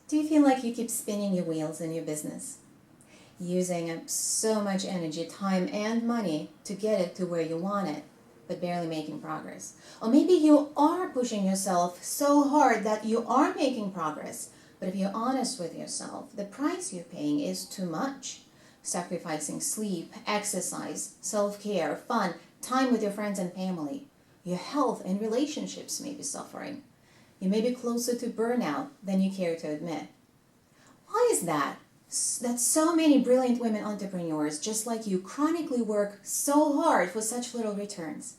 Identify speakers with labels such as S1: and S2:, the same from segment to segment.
S1: Do you feel like you keep spinning your wheels in your business, using up so much energy, time, and money to get it to where you want it, but barely making progress? Or maybe you are pushing yourself so hard that you are making progress, but if you're honest with yourself, the price you're paying is too much. Sacrificing sleep, exercise, self-care, fun, time with your friends and family. Your health and relationships may be suffering. You may be closer to burnout than you care to admit. Why is that? That so many brilliant women entrepreneurs, just like you, chronically work so hard for such little returns.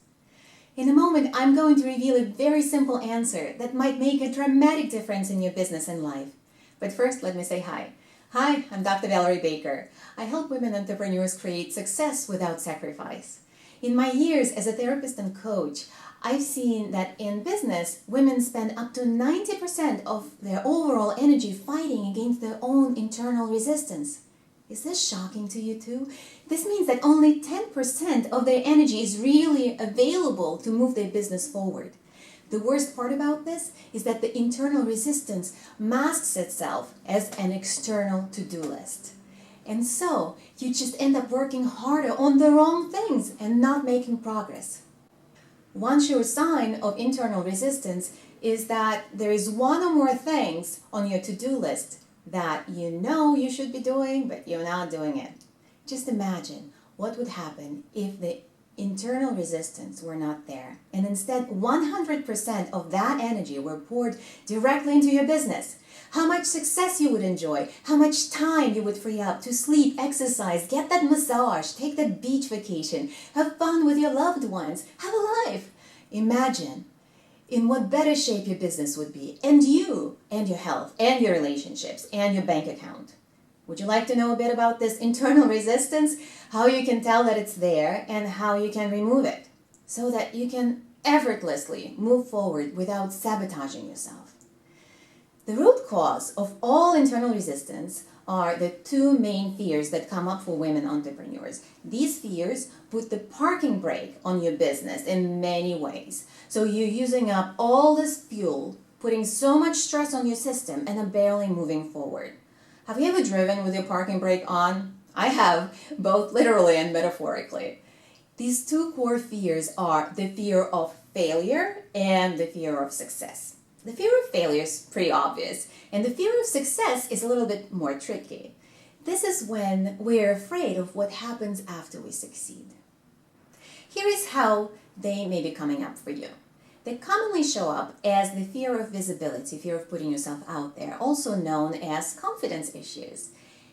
S1: In a moment, I'm going to reveal a very simple answer that might make a dramatic difference in your business and life. But first, let me say hi. Hi, I'm Dr. Valerie Baker. I help women entrepreneurs create success without sacrifice. In my years as a therapist and coach, I've seen that in business, women spend up to 90% of their overall energy fighting against their own internal resistance. Is this shocking to you too? This means that only 10% of their energy is really available to move their business forward. The worst part about this is that the internal resistance masks itself as an external to-do list. And so, you just end up working harder on the wrong things and not making progress. One sure sign of internal resistance is that there is one or more things on your to-do list that you know you should be doing, but you're not doing it. Just imagine what would happen if the internal resistance were not there, and instead 100% of that energy were poured directly into your business. How much success you would enjoy, how much time you would free up to sleep, exercise, get that massage, take that beach vacation, have fun with your loved ones, have a life. Imagine in what better shape your business would be, and you, and your health, and your relationships, and your bank account. Would you like to know a bit about this internal resistance, how you can tell that it's there, and how you can remove it, so that you can effortlessly move forward without sabotaging yourself? The root cause of all internal resistance are the two main fears that come up for women entrepreneurs. These fears put the parking brake on your business in many ways. So you're using up all this fuel, putting so much stress on your system, and are barely moving forward. Have you ever driven with your parking brake on? I have, both literally and metaphorically. These two core fears are the fear of failure and the fear of success. The fear of failure is pretty obvious, and the fear of success is a little bit more tricky. This is when we're afraid of what happens after we succeed. Here is how they may be coming up for you. They commonly show up as the fear of visibility, fear of putting yourself out there, also known as confidence issues.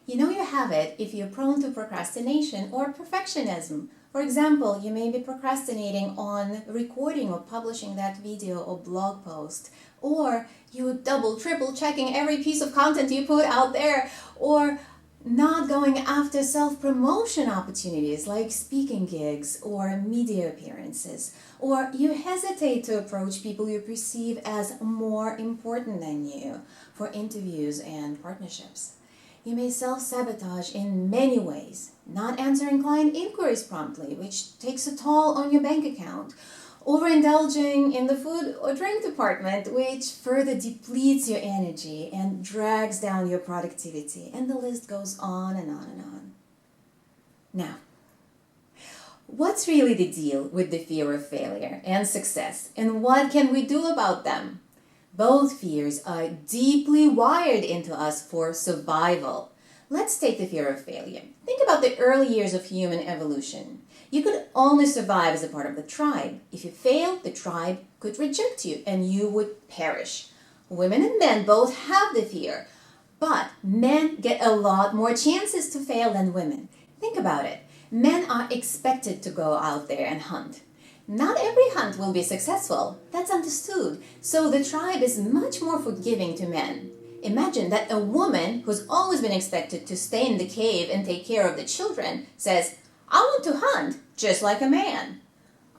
S1: You know you have it if you're prone to procrastination or perfectionism. For example, you may be procrastinating on recording or publishing that video or blog post, or you double, triple checking every piece of content you put out there, or not going after self-promotion opportunities like speaking gigs or media appearances, or you hesitate to approach people you perceive as more important than you for interviews and partnerships. You may self-sabotage in many ways, not answering client inquiries promptly, which takes a toll on your bank account, overindulging in the food or drink department, which further depletes your energy and drags down your productivity, and the list goes on and on and on. Now, what's really the deal with the fear of failure and success, and what can we do about them? Both fears are deeply wired into us for survival. Let's take the fear of failure. Think about the early years of human evolution. You could only survive as a part of the tribe. If you failed, the tribe could reject you and you would perish. Women and men both have the fear, but men get a lot more chances to fail than women. Think about it. Men are expected to go out there and hunt. Not every hunt will be successful. That's understood. So the tribe is much more forgiving to men. Imagine that a woman who's always been expected to stay in the cave and take care of the children says, "I want to hunt just like a man."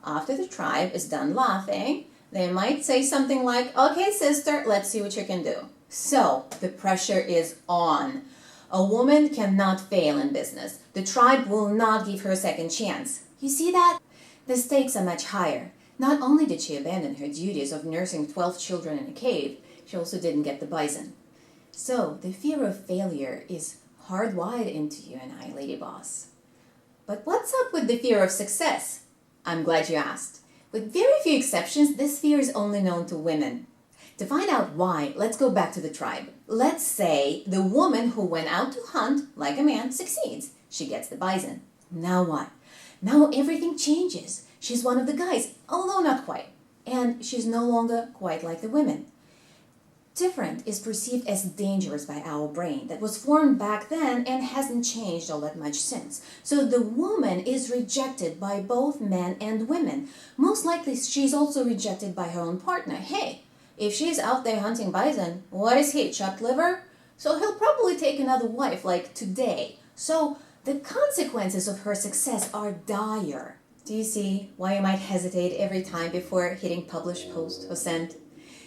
S1: After the tribe is done laughing, they might say something like, "Okay, sister, let's see what you can do." So the pressure is on. A woman cannot fail in business. The tribe will not give her a second chance. You see that? The stakes are much higher. Not only did she abandon her duties of nursing 12 children in a cave, she also didn't get the bison. So the fear of failure is hardwired into you and I, Lady Boss. But what's up with the fear of success? I'm glad you asked. With very few exceptions, this fear is only known to women. To find out why, let's go back to the tribe. Let's say the woman who went out to hunt like a man succeeds. She gets the bison. Now what? Now everything changes. She's one of the guys, although not quite. And she's no longer quite like the women. Different is perceived as dangerous by our brain that was formed back then and hasn't changed all that much since. So the woman is rejected by both men and women. Most likely she's also rejected by her own partner. Hey, if she's out there hunting bison, what is he, chopped liver? So he'll probably take another wife like today. So the consequences of her success are dire. Do you see why you might hesitate every time before hitting publish, post, or send?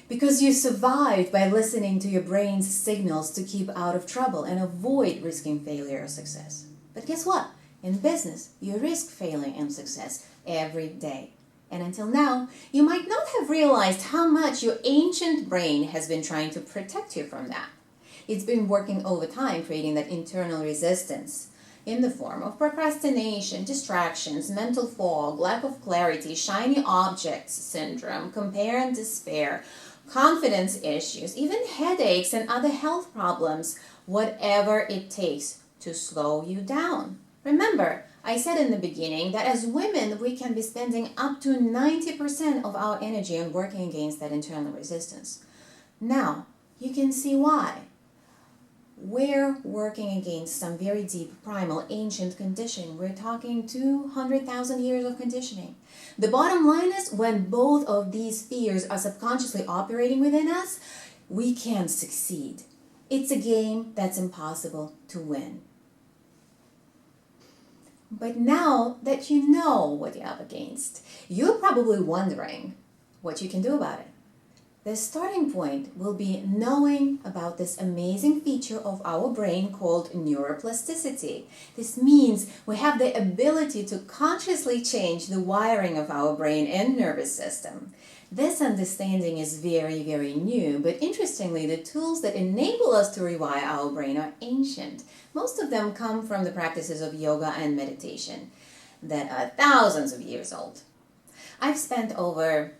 S1: Because you survived by listening to your brain's signals to keep out of trouble and avoid risking failure or success. But guess what? In business, you risk failing and success every day. And until now, you might not have realized how much your ancient brain has been trying to protect you from that. It's been working overtime, creating that internal resistance in the form of procrastination, distractions, mental fog, lack of clarity, shiny objects syndrome, compare and despair, confidence issues, even headaches and other health problems, whatever it takes to slow you down. Remember, I said in the beginning that as women, we can be spending up to 90% of our energy on working against that internal resistance. Now, you can see why. We're working against some very deep, primal, ancient conditioning. We're talking 200,000 years of conditioning. The bottom line is when both of these fears are subconsciously operating within us, we can't succeed. It's a game that's impossible to win. But now that you know what you're up against, you're probably wondering what you can do about it. The starting point will be knowing about this amazing feature of our brain called neuroplasticity. This means we have the ability to consciously change the wiring of our brain and nervous system. This understanding is very, very new, but interestingly, the tools that enable us to rewire our brain are ancient. Most of them come from the practices of yoga and meditation that are thousands of years old. I've spent over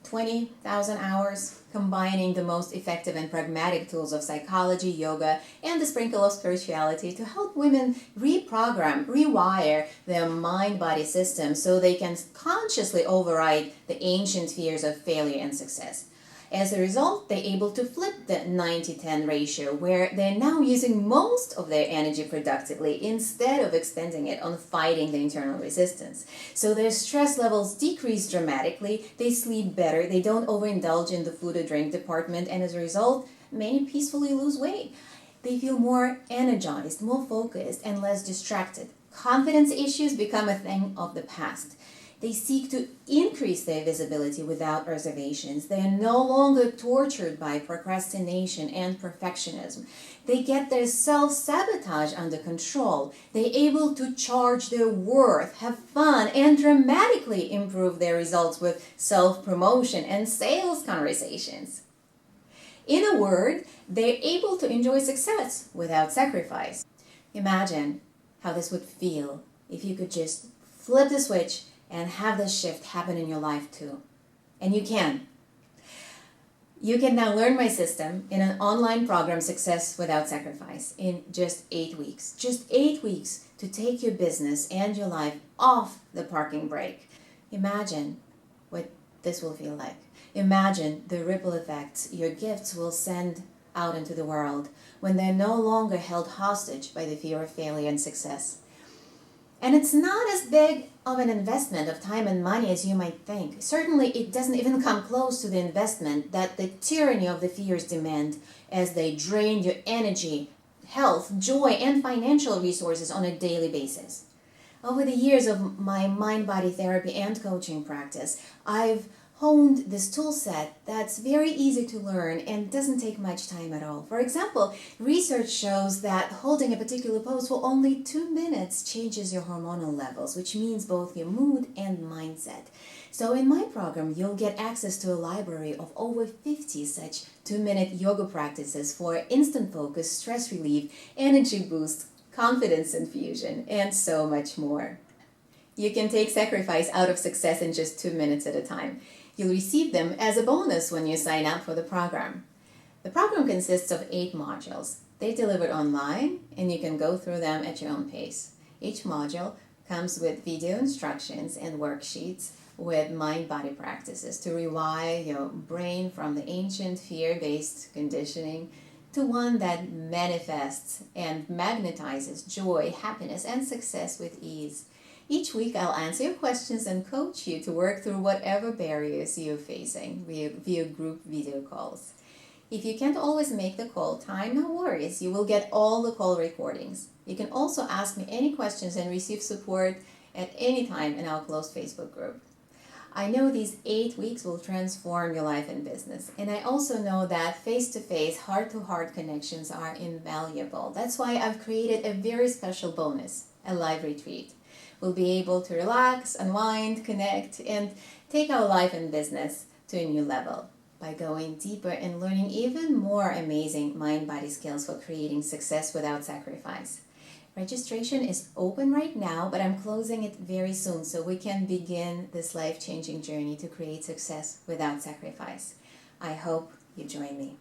S1: 20,000 hours combining the most effective and pragmatic tools of psychology, yoga, and the sprinkle of spirituality to help women rewire their mind-body system so they can consciously override the ancient fears of failure and success. As a result, they're able to flip the 90-10 ratio where they're now using most of their energy productively instead of expending it on fighting the internal resistance. So their stress levels decrease dramatically, they sleep better, they don't overindulge in the food or drink department, and as a result, many peacefully lose weight. They feel more energized, more focused, and less distracted. Confidence issues become a thing of the past. They seek to increase their visibility without reservations. They are no longer tortured by procrastination and perfectionism. They get their self-sabotage under control. They're able to charge their worth, have fun, and dramatically improve their results with self-promotion and sales conversations. In a word, they're able to enjoy success without sacrifice. Imagine how this would feel if you could just flip the switch and have this shift happen in your life too. And you can. You can now learn my system in an online program, Success Without Sacrifice, in just 8 weeks. Just 8 weeks to take your business and your life off the parking brake. Imagine what this will feel like. Imagine the ripple effects your gifts will send out into the world when they're no longer held hostage by the fear of failure and success. And it's not as big of an investment of time and money as you might think. Certainly, it doesn't even come close to the investment that the tyranny of the fears demand as they drain your energy, health, joy, and financial resources on a daily basis. Over the years of my mind-body therapy and coaching practice, I've honed this tool set that's very easy to learn and doesn't take much time at all. For example, research shows that holding a particular pose for only 2 minutes changes your hormonal levels, which means both your mood and mindset. So in my program, you'll get access to a library of over 50 such 2-minute yoga practices for instant focus, stress relief, energy boost, confidence infusion, and so much more. You can take sacrifice out of success in just 2 minutes at a time. You'll receive them as a bonus when you sign up for the program. The program consists of 8 modules. They're delivered online, and you can go through them at your own pace. Each module comes with video instructions and worksheets with mind-body practices to rewire your brain from the ancient fear-based conditioning to one that manifests and magnetizes joy, happiness, and success with ease. Each week, I'll answer your questions and coach you to work through whatever barriers you're facing via group video calls. If you can't always make the call time, no worries. You will get all the call recordings. You can also ask me any questions and receive support at any time in our closed Facebook group. I know these 8 weeks will transform your life and business. And I also know that face-to-face, heart-to-heart connections are invaluable. That's why I've created a very special bonus, a live retreat. We'll be able to relax, unwind, connect, and take our life and business to a new level by going deeper and learning even more amazing mind-body skills for creating success without sacrifice. Registration is open right now, but I'm closing it very soon so we can begin this life-changing journey to create success without sacrifice. I hope you join me.